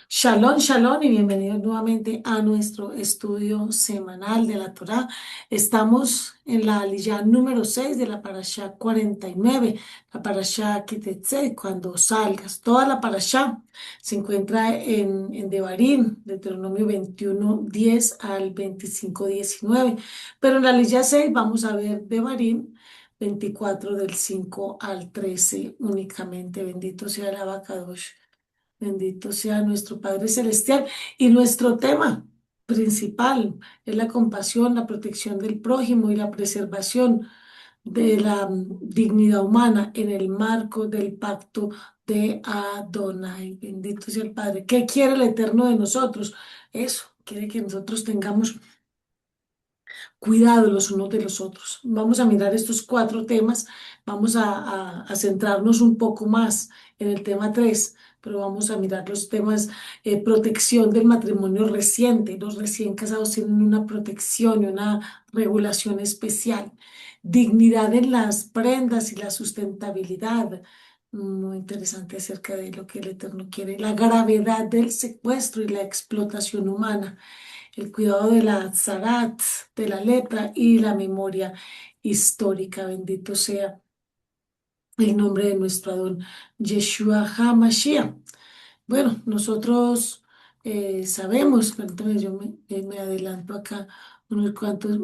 Shalom, shalom y bienvenidos nuevamente a nuestro estudio semanal de la Torá. Estamos en la aliyá número 6 de la parashá 49, la parashá Kitetse, cuando salgas. Toda la parashá se encuentra en Devarim, Deuteronomio 21 10 al 25 19. Pero en la aliyá 6 vamos a ver Devarim 24 del 5 al 13 únicamente. Bendito sea el abacadosh. Bendito sea nuestro Padre Celestial. Y nuestro tema principal es la compasión, la protección del prójimo y la preservación de la dignidad humana en el marco del pacto de Adonai. Bendito sea el Padre. ¿Qué quiere el Eterno de nosotros? Eso, quiere que nosotros tengamos cuidado los unos de los otros. Vamos a mirar estos cuatro temas, vamos a centrarnos un poco más en el tema 3, pero vamos a mirar los temas protección del matrimonio reciente. Los recién casados tienen una protección y una regulación especial. Dignidad en las prendas y la sustentabilidad. Muy interesante acerca de lo que el Eterno quiere. La gravedad del secuestro y la explotación humana, el cuidado de la zarat, de la letra y la memoria histórica. Bendito sea el nombre de nuestro Adón, Yeshua HaMashiach. Bueno, nosotros sabemos, permítame, me adelanto acá unos cuantos.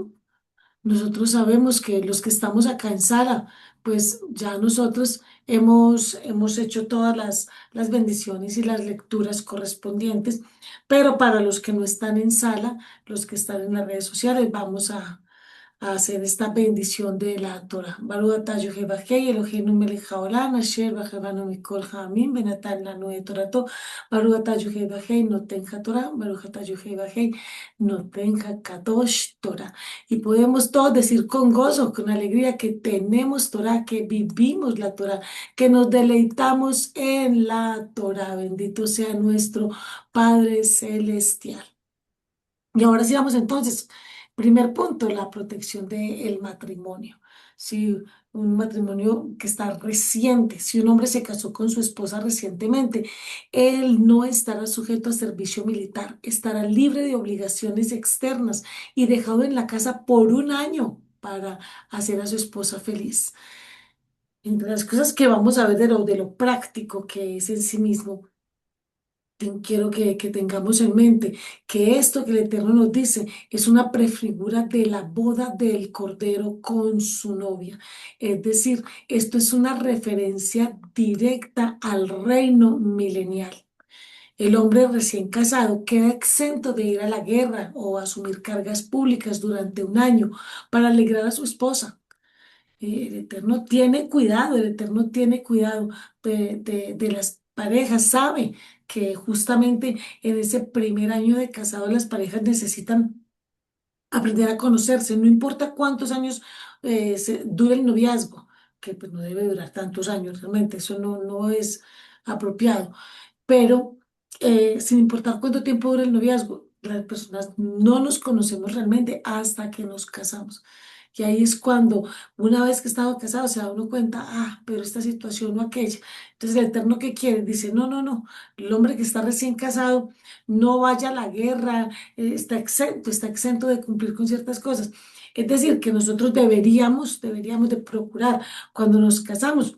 Nosotros sabemos que los que estamos acá en sala, pues ya nosotros hemos hecho todas las bendiciones y las lecturas correspondientes, pero para los que no están en sala, los que están en las redes sociales, vamos a hacer esta bendición de la Torah. Baruch atah Yehivahei Eloheinu melech haolam asher b'chavanu mikol ha'amim v'natan lanu et Torato. Baruch atah Yehivahei noten haTorah. Baruch atah Yehivahei noten hakadosh Torah. Y podemos todos decir con gozo, con alegría que tenemos Torah, que vivimos la Torah, que nos deleitamos en la Torah. Bendito sea nuestro Padre Celestial. Y ahora sí vamos entonces. Primer punto, la protección del matrimonio. Si un matrimonio que está reciente, si un hombre se casó con su esposa recientemente, él no estará sujeto a servicio militar, estará libre de obligaciones externas y dejado en la casa por un año para hacer a su esposa feliz. Entre las cosas que vamos a ver de lo práctico que es en sí mismo, quiero que tengamos en mente que esto que el Eterno nos dice es una prefigura de la boda del Cordero con su novia. Es decir, esto es una referencia directa al reino milenial. El hombre recién casado queda exento de ir a la guerra o asumir cargas públicas durante un año para alegrar a su esposa. El Eterno tiene cuidado, el Eterno tiene cuidado de las parejas, sabe que justamente en ese primer año de casado las parejas necesitan aprender a conocerse, no importa cuántos años dure el noviazgo, que pues no debe durar tantos años realmente, eso no es apropiado, pero sin importar cuánto tiempo dure el noviazgo, las personas no nos conocemos realmente hasta que nos casamos. Y ahí es cuando, una vez que estamos casados, se da uno cuenta, pero esta situación o aquella. Entonces, el Eterno que quiere dice, no, no, no, el hombre que está recién casado no vaya a la guerra, está exento de cumplir con ciertas cosas. Es decir, que nosotros deberíamos de procurar cuando nos casamos,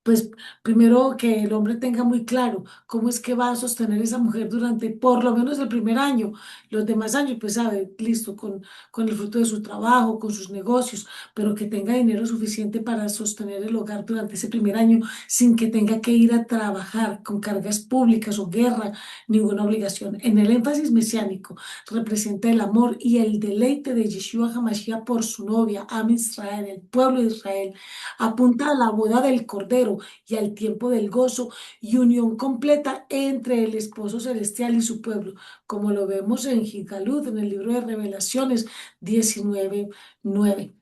pues primero que el hombre tenga muy claro cómo es que va a sostener esa mujer durante por lo menos el primer año. Los demás años, pues sabe, listo, con el fruto de su trabajo, con sus negocios, pero que tenga dinero suficiente para sostener el hogar durante ese primer año sin que tenga que ir a trabajar con cargas públicas o guerra, ninguna obligación. En el énfasis mesiánico representa el amor y el deleite de Yeshua HaMashiach por su novia, Am Israel, el pueblo de Israel. Apunta a la boda del Cordero y al tiempo del gozo y unión completa entre el esposo celestial y su pueblo, como lo vemos en Gigalut, en el libro de Revelaciones 19:9.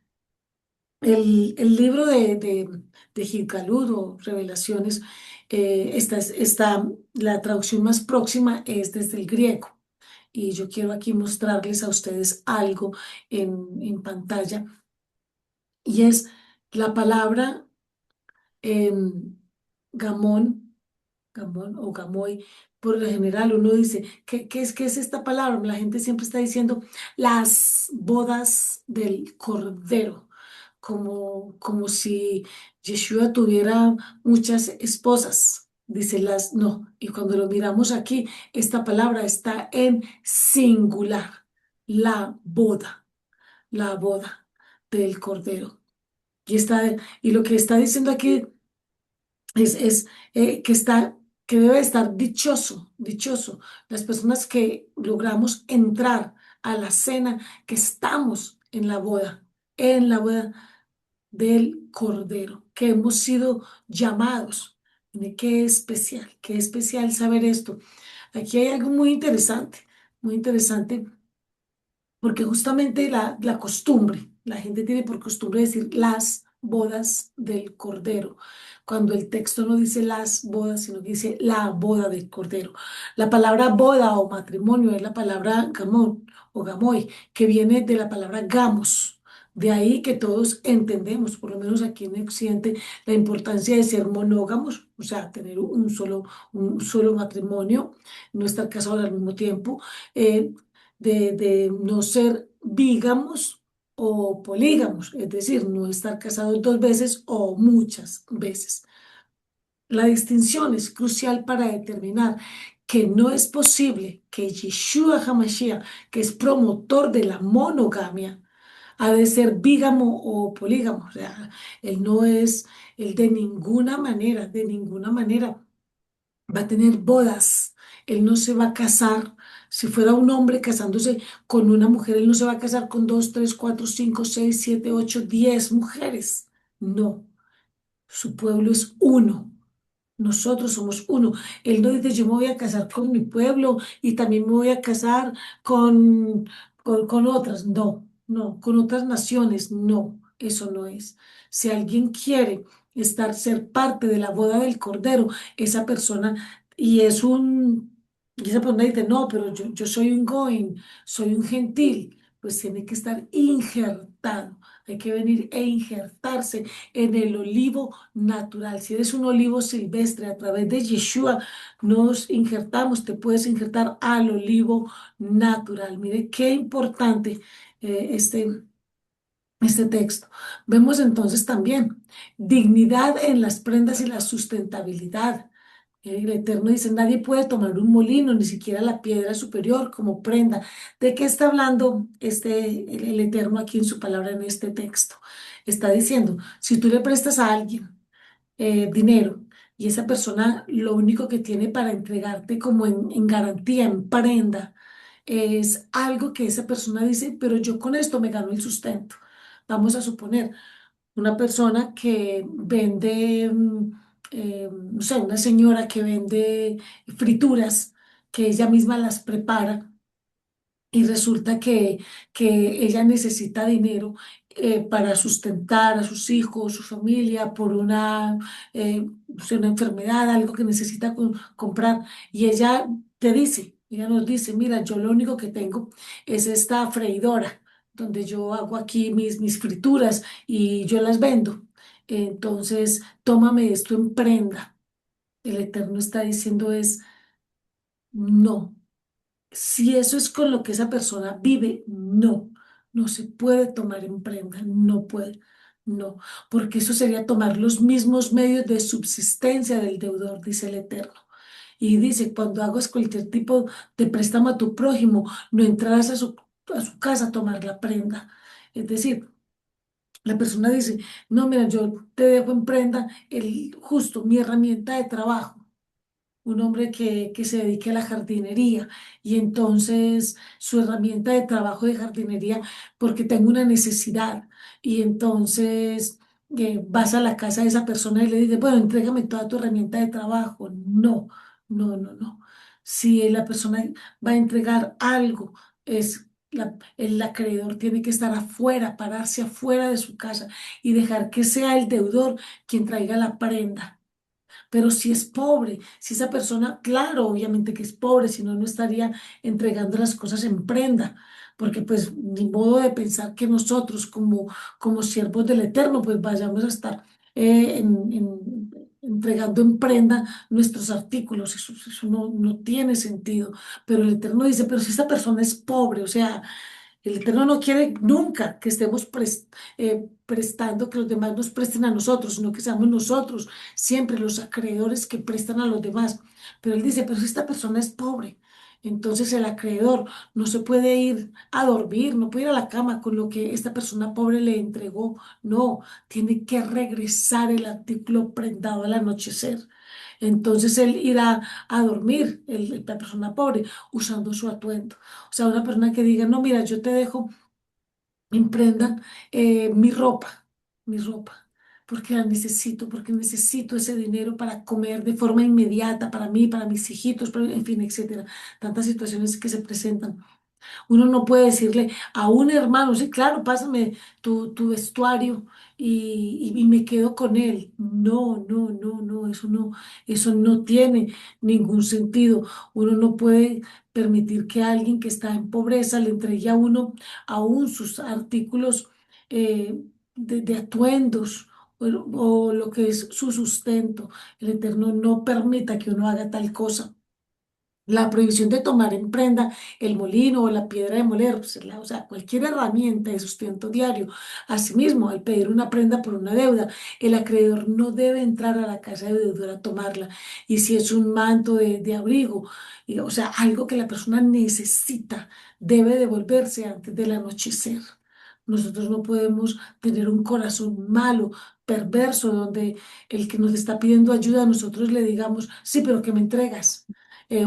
El libro de Gigalut o Revelaciones, la traducción más próxima es desde el griego. Y yo quiero aquí mostrarles a ustedes algo en pantalla, y es la palabra em, gamón. Gamón o Gamoy. Por lo general uno dice, qué es esta palabra? La gente siempre está diciendo las bodas del Cordero, como si Yeshua tuviera muchas esposas. Dice las, no. Y cuando lo miramos aquí, esta palabra está en singular, la boda del Cordero. Y lo que está diciendo aquí es que que debe estar dichoso, dichoso, las personas que logramos entrar a la cena, que estamos en la boda del Cordero, que hemos sido llamados. Mire, qué especial saber esto. Aquí hay algo muy interesante porque justamente la costumbre, la gente tiene por costumbre decir las bodas del Cordero, cuando el texto no dice las bodas, sino que dice la boda del Cordero. La palabra boda o matrimonio es la palabra gamón o gamoy, que viene de la palabra gamos. De ahí que todos entendemos, por lo menos aquí en Occidente, la importancia de ser monógamos, o sea, tener un solo matrimonio, no estar casados al mismo tiempo. De no ser bígamos o polígamos, es decir, no estar casados dos veces o muchas veces. La distinción es crucial para determinar que no es posible que Yeshua HaMashiach, que es promotor de la monogamia, ha de ser bígamo o polígamo. O sea, él no es, él de ninguna manera va a tener bodas, él no se va a casar. Si fuera un hombre casándose con una mujer, él no se va a casar con dos, tres, cuatro, cinco, seis, siete, ocho, 10 mujeres. No, su pueblo es uno. Nosotros somos uno. Él no dice, yo me voy a casar con mi pueblo y también me voy a casar con, con otras. No, no, con otras naciones. No, eso no es. Si alguien quiere ser parte de la boda del Cordero, esa persona, y esa persona dice, no, pero yo soy un goin, soy un gentil, pues tiene que estar injertado. Hay que venir e injertarse en el olivo natural. Si eres un olivo silvestre, a través de Yeshua nos injertamos, te puedes injertar al olivo natural. Mire qué importante este texto. Vemos entonces también dignidad en las prendas y la sustentabilidad. El Eterno dice, nadie puede tomar un molino, ni siquiera la piedra superior como prenda. ¿De qué está hablando el Eterno aquí en su palabra en este texto? Está diciendo, si tú le prestas a alguien dinero y esa persona lo único que tiene para entregarte como en garantía, en prenda, es algo que esa persona dice, pero yo con esto me gano el sustento. Vamos a suponer una persona que vende, no sé, una señora que vende frituras, que ella misma las prepara y resulta que ella necesita dinero para sustentar a sus hijos, su familia, por no sé, una enfermedad, algo que necesita comprar. Y ella nos dice, mira, yo lo único que tengo es esta freidora, donde yo hago aquí mis frituras y yo las vendo. Entonces, tómame esto en prenda. El Eterno está diciendo es, no. Si eso es con lo que esa persona vive, no, no se puede tomar en prenda, no puede, no, porque eso sería tomar los mismos medios de subsistencia del deudor, dice el Eterno. Y dice, cuando hagas cualquier tipo de préstamo a tu prójimo, no entrarás a su casa a tomar la prenda. Es decir, la persona dice, no, mira, yo te dejo en prenda justo mi herramienta de trabajo, un hombre que se dedique a la jardinería y entonces su herramienta de trabajo de jardinería porque tengo una necesidad y entonces vas a la casa de esa persona y le dices, bueno, entrégame toda tu herramienta de trabajo. No, no, no, no. Si la persona va a entregar algo, el acreedor tiene que estar afuera, pararse afuera de su casa y dejar que sea el deudor quien traiga la prenda. Pero si es pobre, si esa persona, claro, obviamente que es pobre, si no, no estaría entregando las cosas en prenda, porque pues ni modo de pensar que nosotros como siervos del Eterno, pues vayamos a estar eh, en, en- entregando en prenda nuestros artículos. Eso no tiene sentido. Pero el Eterno dice, pero si esta persona es pobre, o sea, el Eterno no quiere nunca que estemos prestando, que los demás nos presten a nosotros, sino que seamos nosotros siempre los acreedores que prestan a los demás. Pero Él dice, pero si esta persona es pobre, entonces el acreedor no se puede ir a dormir, no puede ir a la cama con lo que esta persona pobre le entregó. No, tiene que regresar el artículo prendado al anochecer. Entonces él irá a dormir, la persona pobre, usando su atuendo. O sea, una persona que diga, no, mira, yo te dejo en prenda mi ropa, porque la necesito, porque necesito ese dinero para comer de forma inmediata, para mí, para mis hijitos, en fin, etcétera. Tantas situaciones que se presentan. Uno no puede decirle a un hermano, sí, claro, pásame tu vestuario y me quedo con él. No, eso no tiene ningún sentido. Uno no puede permitir que alguien que está en pobreza le entregue a uno aún sus artículos de atuendos o lo que es su sustento. El Eterno no permita que uno haga tal cosa. La prohibición de tomar en prenda el molino o la piedra de moler, pues, o sea, cualquier herramienta de sustento diario. Asimismo, al pedir una prenda por una deuda, el acreedor no debe entrar a la casa de deudor a tomarla. Y si es un manto de abrigo, o sea, algo que la persona necesita, debe devolverse antes del anochecer. Nosotros no podemos tener un corazón malo, perverso, donde el que nos está pidiendo ayuda, nosotros le digamos, sí, pero ¿qué me entregas?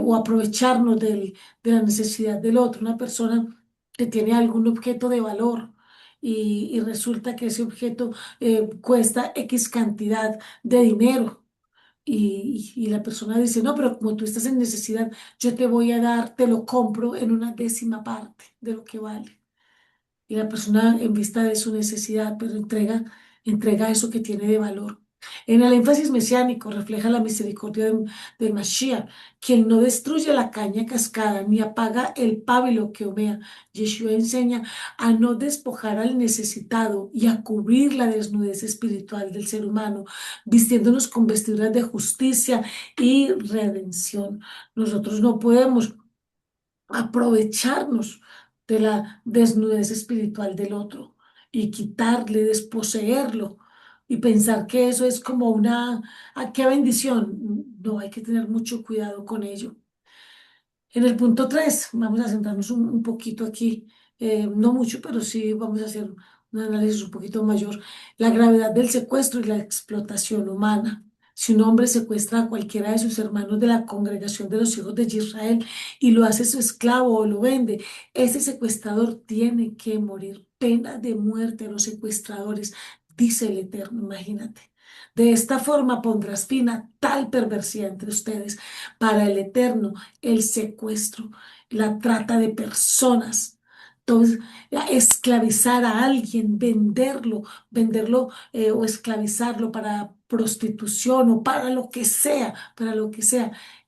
O aprovecharnos de la necesidad del otro, una persona que tiene algún objeto de valor y resulta que ese objeto cuesta X cantidad de dinero. Y la persona dice, no, pero como tú estás en necesidad, yo te voy a dar, te lo compro en una décima parte de lo que vale. Y la persona en vista de su necesidad, pero entrega eso que tiene de valor. En el énfasis mesiánico refleja la misericordia de Mashiach, quien no destruye la caña cascada ni apaga el pábilo que humea. Yeshua enseña a no despojar al necesitado y a cubrir la desnudez espiritual del ser humano, vistiéndonos con vestiduras de justicia y redención. Nosotros no podemos aprovecharnos de la desnudez espiritual del otro y quitarle, desposeerlo y pensar que eso es como una, qué bendición. No, hay que tener mucho cuidado con ello. En el punto 3 vamos a centrarnos un poquito aquí, no mucho, pero sí vamos a hacer un análisis un poquito mayor. La gravedad del secuestro y la explotación humana. Si un hombre secuestra a cualquiera de sus hermanos de la congregación de los hijos de Israel y lo hace su esclavo o lo vende, ese secuestrador tiene que morir. Pena de muerte a los secuestradores, dice el Eterno, imagínate. De esta forma pondrás fin a tal perversidad entre ustedes. Para el Eterno el secuestro, la trata de personas. Entonces, esclavizar a alguien, venderlo o esclavizarlo para prostitución o para lo que sea,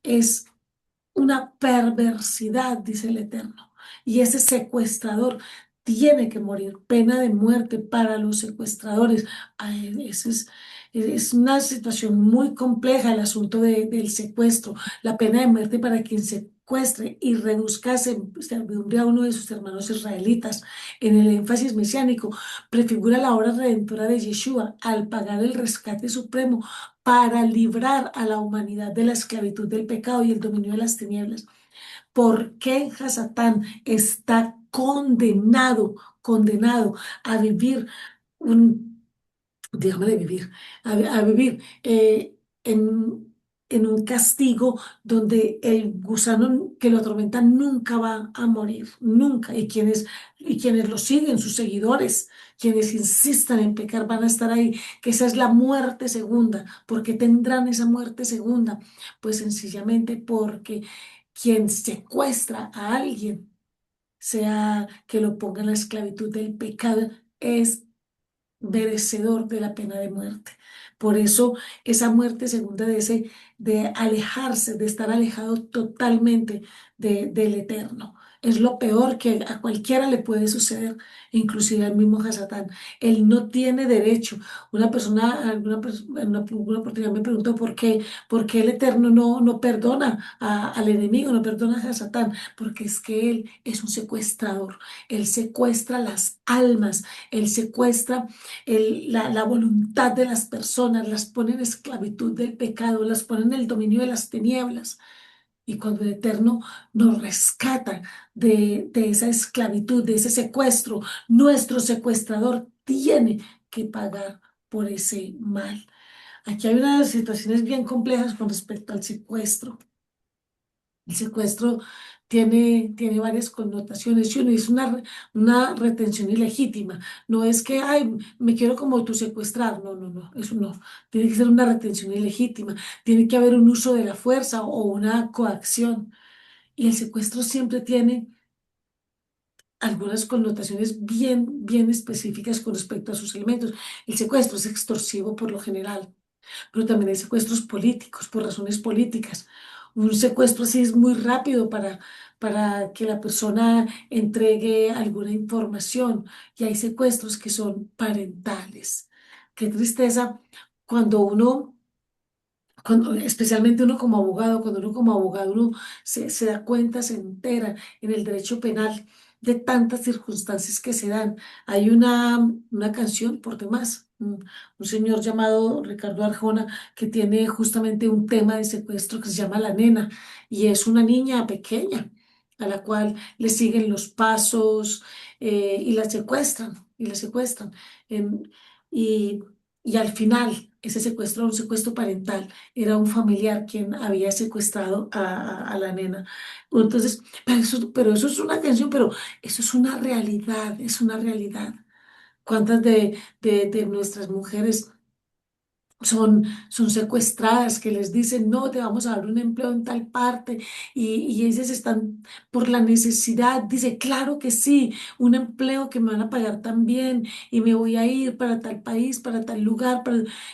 es una perversidad, dice el Eterno. Y ese secuestrador tiene que morir, pena de muerte para los secuestradores. Ay, es una situación muy compleja el asunto del secuestro, la pena de muerte para quien secuestre y reduzca servidumbre a uno de sus hermanos israelitas. En el énfasis mesiánico, prefigura la obra redentora de Yeshua al pagar el rescate supremo para librar a la humanidad de la esclavitud del pecado y el dominio de las tinieblas. ¿Por qué Hasatán está condenado a vivir un, déjame vivir, a vivir en un castigo donde el gusano que lo atormenta nunca va a morir, nunca? Y quienes lo siguen, sus seguidores, quienes insistan en pecar, van a estar ahí, que esa es la muerte segunda. ¿Por qué tendrán esa muerte segunda? Pues sencillamente porque quien secuestra a alguien, sea que lo ponga en la esclavitud del pecado, es merecedor de la pena de muerte. Por eso esa muerte segunda de alejarse, de estar alejado totalmente del Eterno. Es lo peor que a cualquiera le puede suceder, inclusive al mismo Hasatán. Él no tiene derecho. Una persona, en una oportunidad me preguntó por qué el Eterno no perdona al enemigo, no perdona a Satán, porque es que él es un secuestrador. Él secuestra las almas, él secuestra la voluntad de las personas, las pone en esclavitud del pecado, las pone en el dominio de las tinieblas. Y cuando el Eterno nos rescata de esa esclavitud, de ese secuestro, nuestro secuestrador tiene que pagar por ese mal. Aquí hay unas situaciones bien complejas con respecto al secuestro. El secuestro tiene varias connotaciones y uno es una retención ilegítima. No es que, ay, me quiero como tú secuestrar. No, no, no, eso no. Tiene que ser una retención ilegítima. Tiene que haber un uso de la fuerza o una coacción. Y el secuestro siempre tiene algunas connotaciones bien específicas con respecto a sus elementos. El secuestro es extorsivo por lo general, pero también hay secuestros políticos, por razones políticas. Un secuestro así es muy rápido para que la persona entregue alguna información y hay secuestros que son parentales. Qué tristeza cuando especialmente uno como abogado, cuando uno como abogado uno se da cuenta, se entera en el derecho penal de tantas circunstancias que se dan. Hay una canción por demás, un señor llamado Ricardo Arjona que tiene justamente un tema de secuestro que se llama La Nena y es una niña pequeña a la cual le siguen los pasos y la secuestran y la secuestran. Em, y, y al final ese secuestro era un secuestro parental, era un familiar quien había secuestrado a la nena. Entonces, pero eso es una canción, pero eso es una realidad, es una realidad. ¿Cuántas de nuestras mujeres son secuestradas, que les dicen, no, te vamos a dar un empleo en tal parte, y ellas están por la necesidad, dice, claro que sí, un empleo que me van a pagar tan bien, y me voy a ir para tal país, para tal lugar,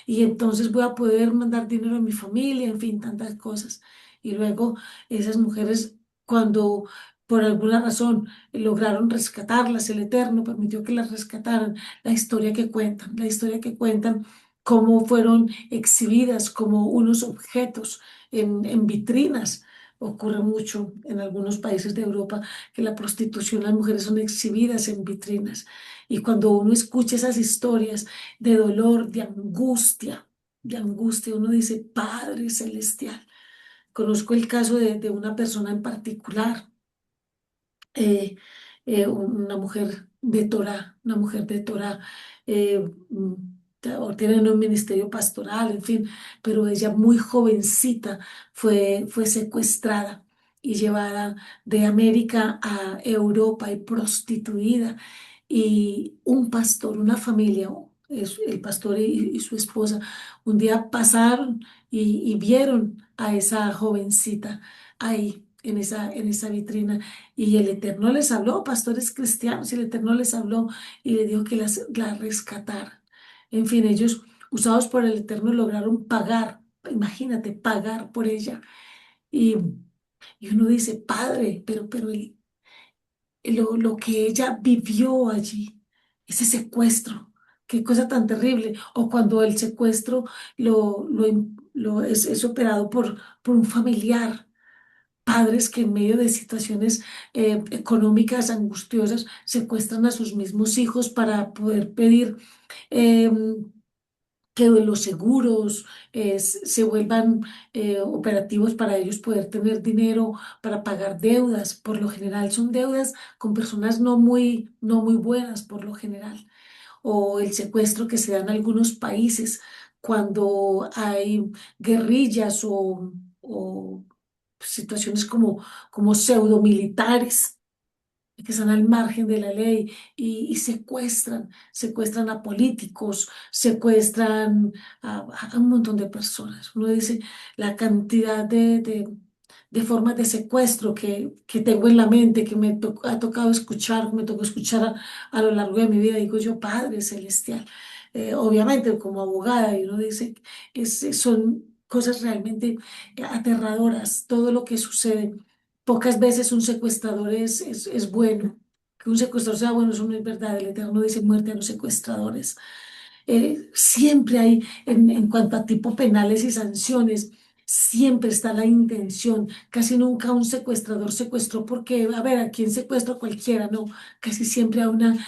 y entonces voy a poder mandar dinero a mi familia, en fin, tantas cosas. Y luego esas mujeres, cuando por alguna razón lograron rescatarlas, el Eterno permitió que las rescataran, la historia que cuentan cómo fueron exhibidas como unos objetos en vitrinas. Ocurre mucho en algunos países de Europa que la prostitución, las mujeres son exhibidas en vitrinas. Y cuando uno escucha esas historias de dolor, de angustia, uno dice, Padre Celestial. Conozco el caso de una persona en particular eh, una mujer de Torah, una mujer de Torah, eh, mm, o tienen un ministerio pastoral, en fin, pero ella muy jovencita fue secuestrada y llevada de América a Europa y prostituida. Y un pastor, una familia, el pastor y su esposa, un día pasaron y vieron a esa jovencita ahí en esa vitrina y el Eterno les habló, pastores cristianos, y el Eterno les habló y le dijo que la rescataran. En fin, ellos, usados por el Eterno, lograron pagar, imagínate, pagar por ella. Y, y uno dice, Padre, pero lo que ella vivió allí, ese secuestro, qué cosa tan terrible. O cuando el secuestro es operado por un familiar, padres que en medio de situaciones económicas angustiosas secuestran a sus mismos hijos para poder pedir eh, que los seguros se vuelvan operativos para ellos poder tener dinero para pagar deudas. Por lo general son deudas con personas no muy buenas, por lo general. O el secuestro que se da en algunos países cuando hay guerrillas o situaciones como pseudo militares que están al margen de la ley y secuestran a políticos, secuestran a un montón de personas. Uno dice la cantidad de formas de secuestro que tengo en la mente, que ha tocado escuchar, me tocó escuchar a lo largo de mi vida. Digo yo, Padre Celestial. obviamente como abogada, y uno dice, son cosas realmente aterradoras, todo lo que sucede. Pocas veces un secuestrador es bueno. Que un secuestrador sea bueno, eso no es verdad. El Eterno dice muerte a los secuestradores. Siempre hay, en cuanto a tipo penales y sanciones, siempre está la intención. Casi nunca un secuestrador secuestró porque, a ver, ¿a quién secuestra? Cualquiera, no. Casi siempre hay una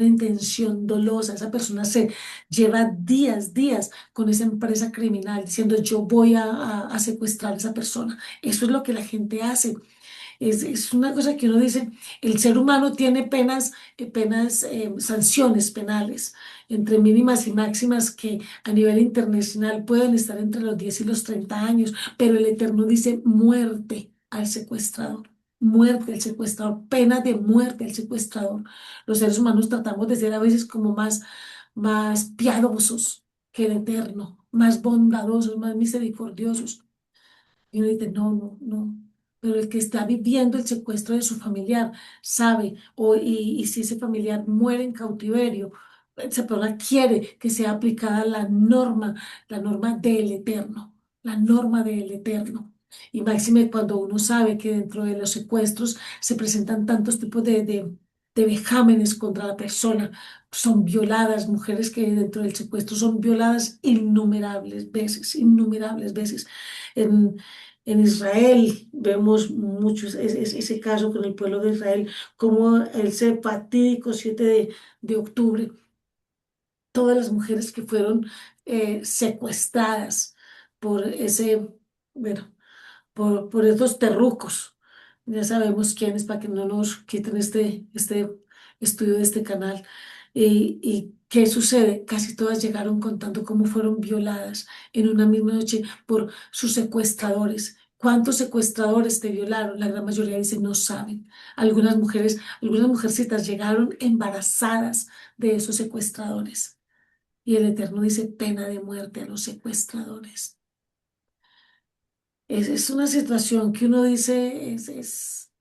intención dolosa. Esa persona se lleva días con esa empresa criminal diciendo yo voy a secuestrar a esa persona. Eso es lo que la gente hace. Es una cosa que uno dice, el ser humano tiene sanciones penales, entre mínimas y máximas que a nivel internacional pueden estar entre los 10 y los 30 años, pero el Eterno dice muerte al secuestrador. Muerte al secuestrador, pena de muerte al secuestrador. Los seres humanos tratamos de ser a veces como más piadosos que el Eterno, más bondadosos, más misericordiosos. Y uno dice, no, no, no. Pero el que está viviendo el secuestro de su familiar sabe, y si ese familiar muere en cautiverio, esa persona quiere que sea aplicada la norma del Eterno, la norma del Eterno. Y máxime cuando uno sabe que dentro de los secuestros se presentan tantos tipos de vejámenes contra la persona, son violadas, mujeres que dentro del secuestro son violadas innumerables veces, innumerables veces. En, en Israel vemos muchos ese caso con el pueblo de Israel, como ese fatídico 7 de octubre, todas las mujeres que fueron secuestradas por bueno, por estos terrucos. Ya sabemos quiénes para que no nos quiten este estudio de este canal. ¿Y qué sucede? Casi todas llegaron contando cómo fueron violadas en una misma noche por sus secuestradores. ¿Cuántos secuestradores te violaron? La gran mayoría dice no saben. Algunas mujercitas llegaron embarazadas de esos secuestradores. Y el Eterno dice pena de muerte a los secuestradores. Es una situación que uno dice es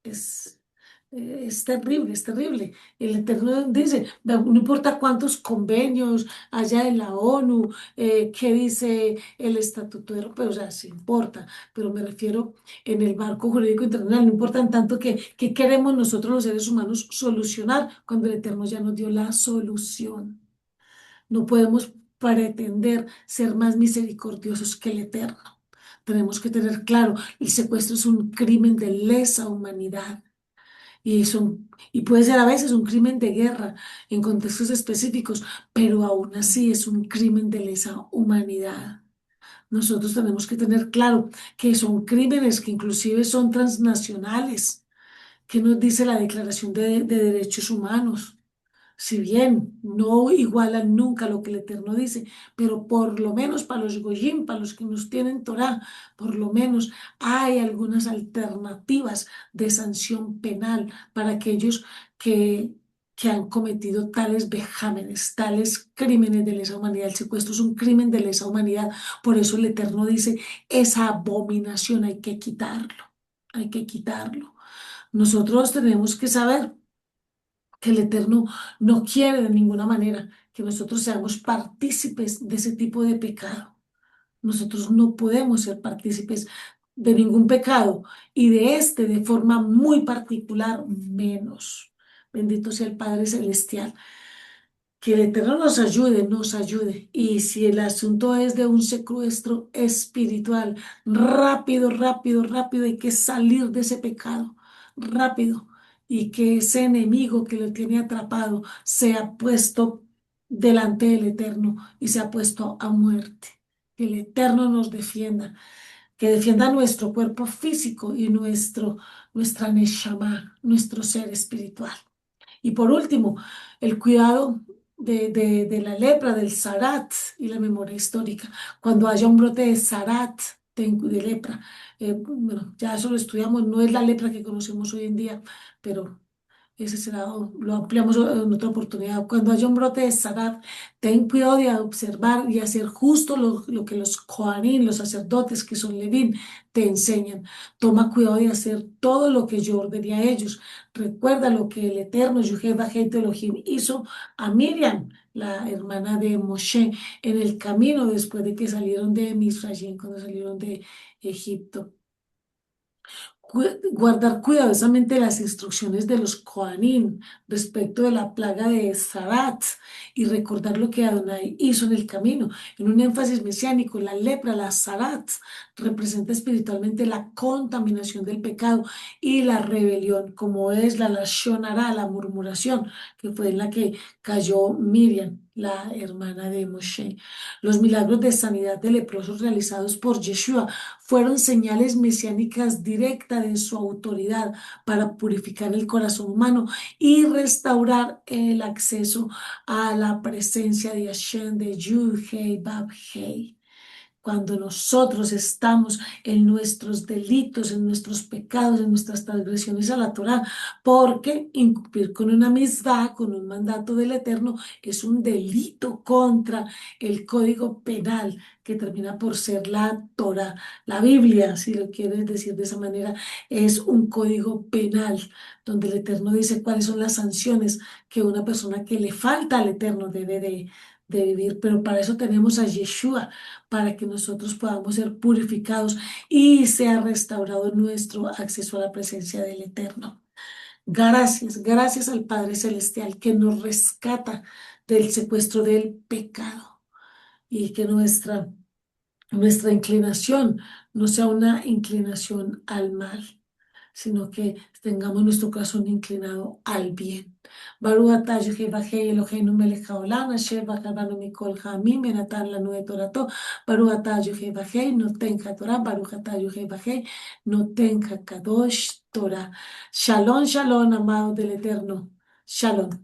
terrible, es terrible. El Eterno dice, no importa cuántos convenios haya en la ONU, qué dice el Estatuto Europeo, o sea, sí importa, pero me refiero en el marco jurídico internacional, no importa tanto que queremos nosotros los seres humanos solucionar cuando el Eterno ya nos dio la solución. No podemos pretender ser más misericordiosos que el Eterno. Tenemos que tener claro, el secuestro es un crimen de lesa humanidad y puede ser a veces un crimen de guerra en contextos específicos, pero aún así es un crimen de lesa humanidad. Nosotros tenemos que tener claro que son crímenes que inclusive son transnacionales. ¿Qué nos dice la Declaración de Derechos Humanos? Si bien no igualan nunca lo que el Eterno dice, pero por lo menos para los goyim, para los que nos tienen Torah, por lo menos hay algunas alternativas de sanción penal para aquellos que, que han cometido tales vejámenes, tales crímenes de lesa humanidad. El secuestro es un crimen de lesa humanidad, por eso el Eterno dice, esa abominación hay que quitarlo. Nosotros tenemos que saber que el Eterno no quiere de ninguna manera que nosotros seamos partícipes de ese tipo de pecado. Nosotros no podemos ser partícipes de ningún pecado y de este de forma muy particular menos. Bendito sea el Padre Celestial. Que el Eterno nos ayude. Y si el asunto es de un secuestro espiritual, rápido, rápido, rápido, hay que salir de ese pecado, rápido. Y que ese enemigo que lo tiene atrapado sea puesto delante del Eterno y sea puesto a muerte. Que el Eterno nos defienda, que defienda nuestro cuerpo físico y nuestra neshama, nuestro ser espiritual. Y por último, el cuidado de la lepra, del zarat y la memoria histórica. Cuando haya un brote de zarat, de lepra, bueno, ya eso lo estudiamos, no es la lepra que conocemos hoy en día, pero ese será, lo ampliamos en otra oportunidad. Cuando haya un brote de Sarat, ten cuidado de observar y hacer justo lo que los Kohanim, los sacerdotes que son Levín, te enseñan. Toma cuidado de hacer todo lo que yo ordené a ellos. Recuerda lo que el eterno Yuhé Bajé Elohim hizo a Miriam. la hermana de Moshe, en el camino después de que salieron de Misraim, cuando salieron de Egipto. Guardar cuidadosamente las instrucciones de los Kohanim respecto de la plaga de Zarat y recordar lo que Adonai hizo en el camino. En un énfasis mesiánico, la lepra, la Zarat, representa espiritualmente la contaminación del pecado y la rebelión, como es la Lashon Hara, la murmuración, que fue en la que cayó Miriam, la hermana de Moshe. Los milagros de sanidad de leprosos realizados por Yeshua fueron señales mesiánicas directas de su autoridad para purificar el corazón humano y restaurar el acceso a la presencia de Hashem, de Yud Hei Bab Hei. Cuando nosotros estamos en nuestros delitos, en nuestros pecados, en nuestras transgresiones a la Torá, porque incumplir con una misbah, con un mandato del Eterno, es un delito contra el código penal que termina por ser la Torá. La Biblia, si lo quieres decir de esa manera, es un código penal donde el Eterno dice cuáles son las sanciones que una persona que le falta al Eterno debe de vivir, pero para eso tenemos a Yeshua, para que nosotros podamos ser purificados y sea restaurado nuestro acceso a la presencia del Eterno. Gracias, gracias al Padre Celestial que nos rescata del secuestro del pecado y que nuestra inclinación no sea una inclinación al mal, sino que tengamos nuestro corazón inclinado al bien. Baruch atah Yehivahei Eloheinu melech haolam, asher בחר בנו מכל העמים ונתן לנו את תורתו. Baruch atah Yehivahei נותן Torah, Baruch atah Yehivahei נותן kadosh Torah. Shalom, shalom, amado del Eterno. Shalom.